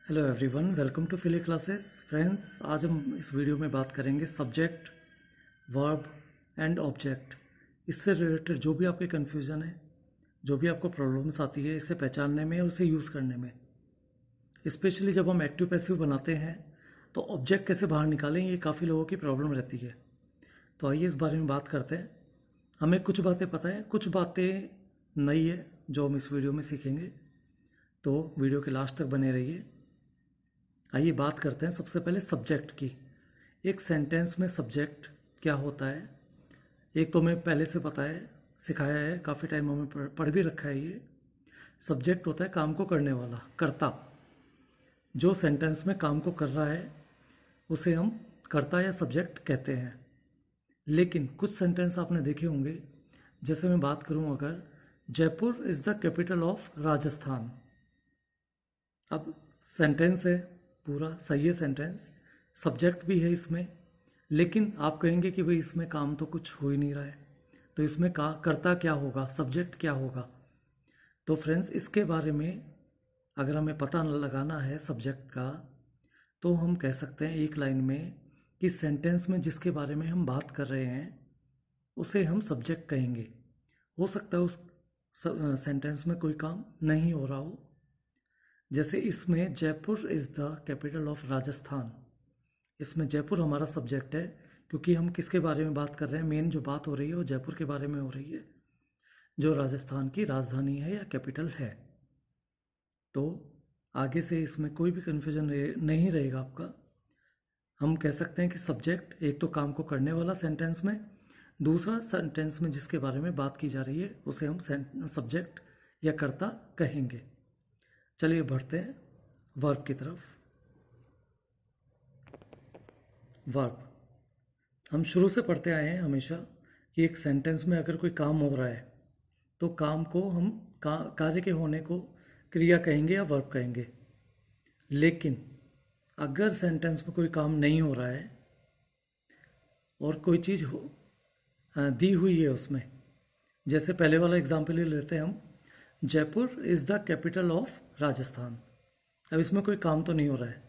Hello everyone, welcome to Filly classes. Friends, आज हम इस वीडियो में बात करेंगे सब्जेक्ट, वर्ब एंड ऑब्जेक्ट। इससे रिलेटेड जो भी आपके कन्फ्यूज़न है, जो भी आपको प्रॉब्लम्स आती है इसे पहचानने में, उसे यूज़ करने में। स्पेशली जब हम एक्टिव पैसिव बनाते हैं तो ऑब्जेक्ट कैसे बाहर निकालें, ये काफ़ी लोगों की प्रॉब्लम रहती है। तो आइए इस बारे में बात करते हैं। हमें कुछ बातें पता है, कुछ बातें नई है जो हम इस वीडियो में सीखेंगे। तो वीडियो के लास्ट तक बने रहिए। आइए बात करते हैं सबसे पहले सब्जेक्ट की। एक सेंटेंस में सब्जेक्ट क्या होता है, एक तो हमें पहले से पता है, सिखाया है, काफ़ी टाइम हमें पढ़ भी रखा है। ये सब्जेक्ट होता है काम को करने वाला, कर्ता। जो सेंटेंस में काम को कर रहा है उसे हम कर्ता या सब्जेक्ट कहते हैं। लेकिन कुछ सेंटेंस आपने देखे होंगे, जैसे मैं बात करूं, अगर Jaipur is the capital of Rajasthan. अब सेंटेंस है, पूरा सही है सेंटेंस, सब्जेक्ट भी है इसमें, लेकिन आप कहेंगे कि भाई इसमें काम तो कुछ हो ही नहीं रहा है, तो इसमें का करता क्या होगा, सब्जेक्ट क्या होगा। तो फ्रेंड्स, इसके बारे में अगर हमें पता लगाना है सब्जेक्ट का, तो हम कह सकते हैं एक लाइन में कि सेंटेंस में जिसके बारे में हम बात कर रहे हैं उसे हम सब्जेक्ट कहेंगे। हो सकता है उस सेंटेंस में कोई काम नहीं हो रहा हो, जैसे इसमें Jaipur is the capital of Rajasthan. इसमें जयपुर हमारा सब्जेक्ट है, क्योंकि हम किसके बारे में बात कर रहे हैं, मेन जो बात हो रही है वो जयपुर के बारे में हो रही है, जो राजस्थान की राजधानी है या कैपिटल है। तो आगे से इसमें कोई भी कन्फ्यूजन नहीं रहेगा आपका। हम कह सकते हैं कि सब्जेक्ट एक तो काम को करने वाला सेंटेंस में, दूसरा सेंटेंस में जिसके बारे में बात की जा रही है उसे हम सब्जेक्ट या कर्ता कहेंगे। चलिए बढ़ते हैं वर्ब की तरफ। वर्ब हम शुरू से पढ़ते आए हैं हमेशा कि एक सेंटेंस में अगर कोई काम हो रहा है तो काम को हम कार्य के होने को क्रिया कहेंगे या वर्ब कहेंगे। लेकिन अगर सेंटेंस में कोई काम नहीं हो रहा है और कोई चीज़ दी हुई है उसमें, जैसे पहले वाला एग्जाम्पल ही लेते हैं हम, Jaipur is the capital of Rajasthan. अब इसमें कोई काम तो नहीं हो रहा है,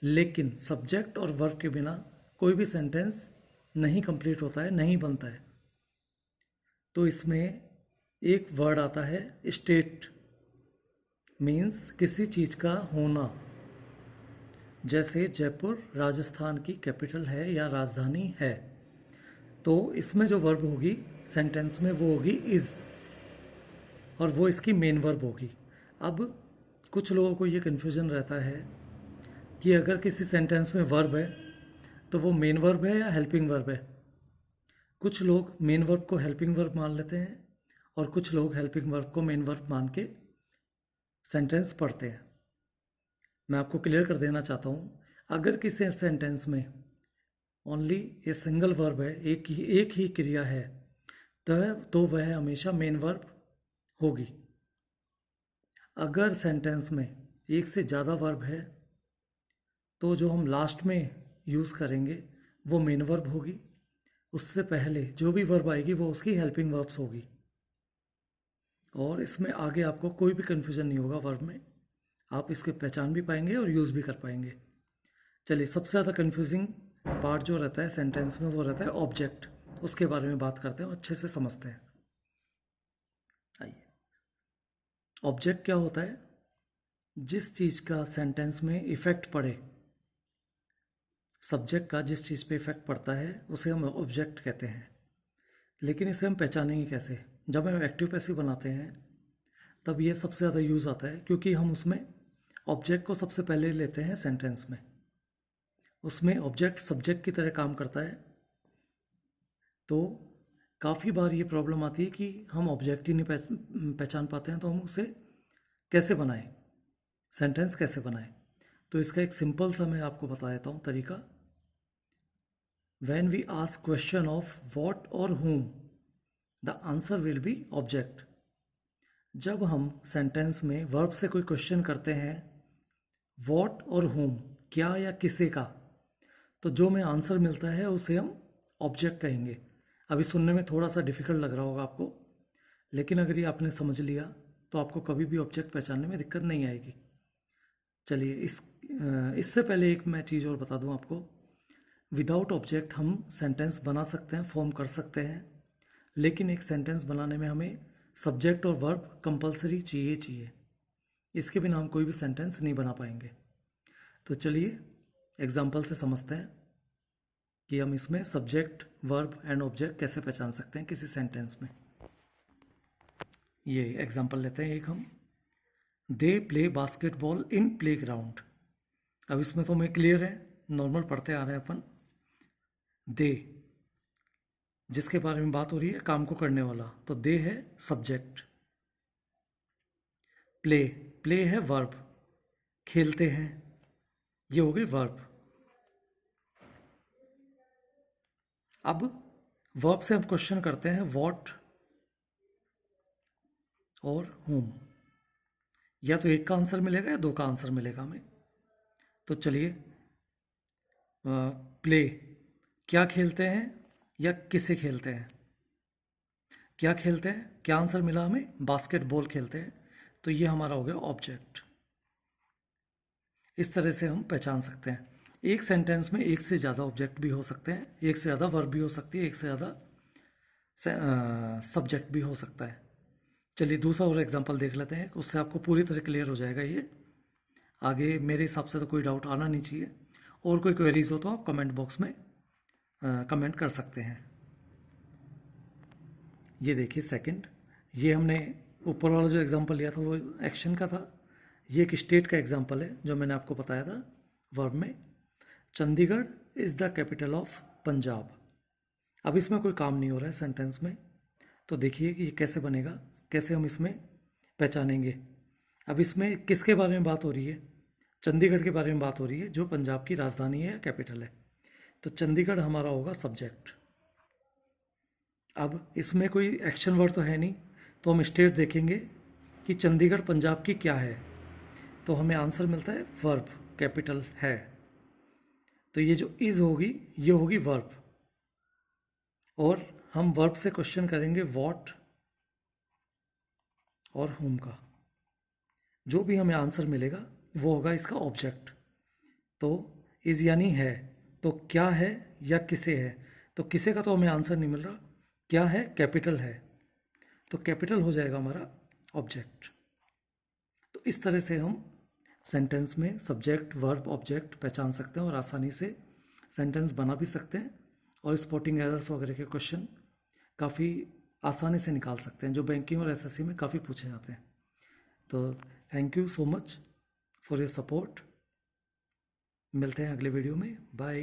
लेकिन सब्जेक्ट और वर्ब के बिना कोई भी सेंटेंस नहीं कंप्लीट होता है, नहीं बनता है। तो इसमें एक वर्ड आता है स्टेट, मीन्स किसी चीज़ का होना। जैसे जयपुर राजस्थान की कैपिटल है या राजधानी है, तो इसमें जो वर्ब होगी सेंटेंस में वो होगी इज़, और वो इसकी मेन वर्ब होगी। अब कुछ लोगों को ये कन्फ्यूज़न रहता है कि अगर किसी सेंटेंस में वर्ब है तो वो मेन वर्ब है या हेल्पिंग वर्ब है। कुछ लोग मेन वर्ब को हेल्पिंग वर्ब मान लेते हैं और कुछ लोग हेल्पिंग वर्ब को मेन वर्ब मान के सेंटेंस पढ़ते हैं। मैं आपको क्लियर कर देना चाहता हूँ, अगर किसी सेंटेंस में ओनली ए सिंगल वर्ब है, एक ही क्रिया है, तो वह हमेशा मेन वर्ब होगी। अगर सेंटेंस में एक से ज़्यादा वर्ब है तो जो हम लास्ट में यूज़ करेंगे वो मेन वर्ब होगी। उससे पहले जो भी वर्ब आएगी वो उसकी हेल्पिंग वर्ब्स होगी। और इसमें आगे आपको कोई भी कन्फ्यूज़न नहीं होगा वर्ब में, आप इसके पहचान भी पाएंगे और यूज़ भी कर पाएंगे। चलिए, सबसे ज़्यादा कन्फ्यूजिंग पार्ट जो रहता है सेंटेंस में वो रहता है ऑब्जेक्ट। उसके बारे में बात करते हैं, अच्छे से समझते हैं। आइए, ऑब्जेक्ट क्या होता है? जिस चीज़ का सेंटेंस में इफ़ेक्ट पड़े, सब्जेक्ट का जिस चीज़ पे इफ़ेक्ट पड़ता है उसे हम ऑब्जेक्ट कहते हैं। लेकिन इसे हम पहचानेंगे कैसे? जब हम एक्टिव पैसिव बनाते हैं तब ये सबसे ज़्यादा यूज़ आता है, क्योंकि हम उसमें ऑब्जेक्ट को सबसे पहले लेते हैं सेंटेंस में। उसमें ऑब्जेक्ट सब्जेक्ट की तरह काम करता है। तो काफ़ी बार ये प्रॉब्लम आती है कि हम ऑब्जेक्ट ही नहीं पहचान पाते हैं, तो हम उसे कैसे बनाएं, सेंटेंस कैसे बनाएं। तो इसका एक सिंपल सा मैं आपको बता देता हूँ तरीका। When we ask question of what or whom, the answer will be object. जब हम सेंटेंस में वर्ब से कोई क्वेश्चन करते हैं, what और whom, क्या या किसे का, तो जो हमें आंसर मिलता है उसे हम ऑब्जेक्ट कहेंगे। अभी सुनने में थोड़ा सा डिफिकल्ट लग रहा होगा आपको, लेकिन अगर ये आपने समझ लिया तो आपको कभी भी ऑब्जेक्ट पहचानने में दिक्कत नहीं आएगी। चलिए इससे पहले एक मैं चीज़ और बता दूं आपको। विदाउट ऑब्जेक्ट हम सेंटेंस बना सकते हैं, फॉर्म कर सकते हैं, लेकिन एक सेंटेंस बनाने में हमें सब्जेक्ट और वर्ब कंपलसरी चाहिए। इसके बिना हम कोई भी सेंटेंस नहीं बना पाएंगे। तो चलिए एग्जाम्पल से समझते हैं कि हम इसमें सब्जेक्ट, वर्ब एंड ऑब्जेक्ट कैसे पहचान सकते हैं किसी सेंटेंस में। ये एग्जाम्पल लेते हैं एक हम। They play basketball in play ground. अब इसमें तो हमें क्लियर है, नॉर्मल पढ़ते आ रहे हैं अपन। दे, जिसके बारे में बात हो रही है, काम को करने वाला, तो दे है सब्जेक्ट। प्ले, प्ले है वर्ब, खेलते हैं, ये हो गए वर्ब। अब वर्ब से हम क्वेश्चन करते हैं व्हाट और whom। या तो एक का आंसर मिलेगा या दो का आंसर मिलेगा हमें। तो चलिए प्ले, क्या खेलते हैं या किसे खेलते हैं। क्या खेलते हैं, क्या आंसर मिला हमें, बास्केटबॉल खेलते हैं, तो ये हमारा हो गया ऑब्जेक्ट। इस तरह से हम पहचान सकते हैं। एक सेंटेंस में एक से ज़्यादा ऑब्जेक्ट भी हो सकते हैं, एक से ज़्यादा वर्ब भी हो सकती है, एक से ज़्यादा सब्जेक्ट भी हो सकता है। चलिए दूसरा और एग्जांपल देख लेते हैं, उससे आपको पूरी तरह क्लियर हो जाएगा ये। आगे मेरे हिसाब से तो कोई डाउट आना नहीं चाहिए। और कोई क्वेरीज हो तो आप कमेंट बॉक्स में कमेंट कर सकते हैं। ये देखिए सेकंड, ये हमने ऊपर वाला जो एग्जांपल लिया था वो एक्शन का था। ये एक स्टेट का एग्जांपल है जो मैंने आपको बताया था वर्ब में। Chandigarh is the capital of Punjab. अब इसमें कोई काम नहीं हो रहा है सेंटेंस में, तो देखिए कि ये कैसे बनेगा, कैसे हम इसमें पहचानेंगे। अब इसमें किसके बारे में बात हो रही है, चंडीगढ़ के बारे में बात हो रही है, जो पंजाब की राजधानी है, कैपिटल है। तो चंडीगढ़ हमारा होगा सब्जेक्ट। अब इसमें कोई एक्शन वर्ड तो है नहीं, तो हम स्टेट देखेंगे कि चंडीगढ़ पंजाब की क्या है, तो हमें आंसर मिलता है वर्ब, कैपिटल है। तो ये जो इज होगी ये होगी वर्ब, और हम वर्ब से क्वेश्चन करेंगे व्हाट और whom का। जो भी हमें आंसर मिलेगा वो होगा इसका ऑब्जेक्ट। तो इज यानी है, तो क्या है या किसे है, तो किसे का तो हमें आंसर नहीं मिल रहा, क्या है, कैपिटल है, तो कैपिटल हो जाएगा हमारा ऑब्जेक्ट। तो इस तरह से हम सेंटेंस में सब्जेक्ट, वर्ब, ऑब्जेक्ट पहचान सकते हैं और आसानी से सेंटेंस बना भी सकते हैं, और स्पॉटिंग एरर्स वगैरह के क्वेश्चन काफ़ी आसानी से निकाल सकते हैं, जो बैंकिंग और एसएससी में काफ़ी पूछे जाते हैं। तो thank you so much for your support. मिलते हैं अगले वीडियो में, बाय।